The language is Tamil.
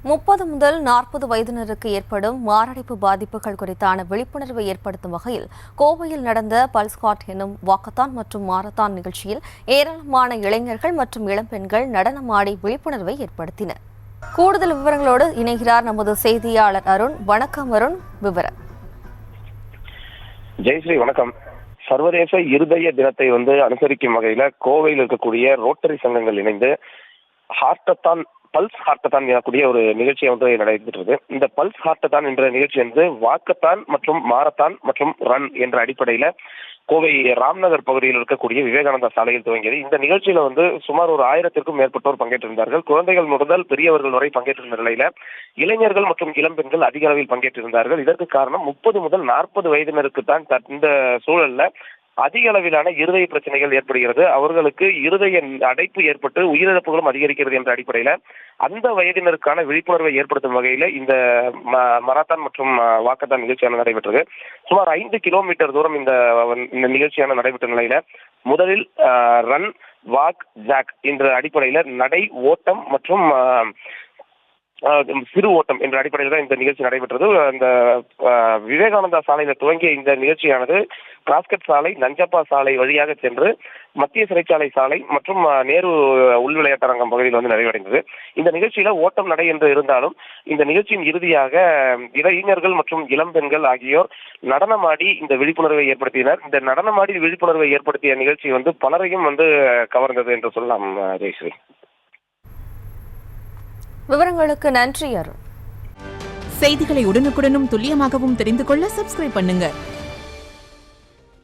30 முதல் 40 வயதினருக்கு ஏற்படும் மாரடைப்பு பாதிப்புகள் குறித்தான விழிப்புணர்வை ஏற்படுத்தும் வகையில் கோவையில் நடந்த பல்ஸ்காட் எனும் வாக்கத்தான் மற்றும் மாரத்தான் நிகழ்ச்சியில் ஏராளமான இளைஞர்கள் மற்றும் இளம்பெண்கள் நடனமாடி விழிப்புணர்வை ஏற்படுத்தினர். கூடுதல் விவரங்களோடு இணைகிறார் நமது செய்தியாளர் அருண். வணக்கம் அருண், விவரம். ஜெயஸ்ரீ வணக்கம். சர்வதேச இருதய தினத்தை அனுசரிக்கும் வகையில கோவையில் இருக்கக்கூடிய ரோட்டரி சங்கங்கள் இணைந்து பல்ஸ் ஹார்ட்டத்தான் எனக்கூடிய ஒரு நிகழ்ச்சியை நடைபெற்றது. இந்த பல்ஸ் ஹார்ட்டத்தான் என்ற நிகழ்ச்சி வாக்கத்தான் மற்றும் மாரத்தான் மற்றும் ரன் என்ற அடிப்படையில கோவை ராம்நகர் பகுதியில் இருக்கக்கூடிய விவேகானந்தா சாலையில் துவங்கியது. இந்த நிகழ்ச்சியில சுமார் ஒரு 1000க்கும் மேற்பட்டோர் பங்கேற்றிருந்தார்கள். குழந்தைகள் முதல் பெரியவர்கள் வரை பங்கேற்றிருந்த நிலையில இளைஞர்கள் மற்றும் இளம்பெண்கள் அதிக அளவில் பங்கேற்றிருந்தார்கள். இதற்கு காரணம் 30 முதல் 40 வயதினருக்கு தான் இந்த சூழல்ல அதிக அளவிலான இருதய பிரச்சனைகள் ஏற்படுகிறது. அவர்களுக்கு இருதய அடைப்பு ஏற்பட்டு உயிரிழப்புகளும் அதிகரிக்கிறது என்ற அடிப்படையில அந்த வயதினருக்கான விழிப்புணர்வை ஏற்படுத்தும் வகையில இந்த மராத்தான் மற்றும் வாக்கத்தான் நிகழ்ச்சியான நடைபெற்றது. சுமார் 5 கிலோமீட்டர் தூரம் இந்த நிகழ்ச்சியான நடைபெற்ற நிலையில முதலில் ரன், வாக், ஜாக் என்ற அடிப்படையில நடை, ஓட்டம் மற்றும் சிறு ஓட்டம் என்ற அடிப்படையில் தான் இந்த நிகழ்ச்சி நடைபெற்றது. இந்த விவேகானந்தா சாலையில துவங்கிய இந்த நிகழ்ச்சியானது கிராஸ்கட் சாலை, நஞ்சப்பா சாலை வழியாக சென்று மத்திய சிறைச்சாலை சாலை மற்றும் நேரு உள் விளையாட்டரங்கம் பகுதியில் நிறைவடைந்தது. இந்த நிகழ்ச்சியில ஓட்டம் நடை என்று இருந்தாலும் இந்த நிகழ்ச்சியின் இறுதியாக இளைஞர்கள் மற்றும் இளம்பெண்கள் ஆகியோர் நடனமாடி இந்த விழிப்புணர்வை ஏற்படுத்தினர். இந்த நடனமாடி விழிப்புணர்வை ஏற்படுத்திய நிகழ்ச்சி பலரையும் கவர்ந்தது என்று சொல்லலாம். ஜெயஸ்ரீ, விவரங்களுக்கு நன்றி அருண். செய்திகளை உடனுக்குடனும் துல்லியமாகவும் தெரிந்து கொள்ள சப்ஸ்கிரைப் பண்ணுங்க.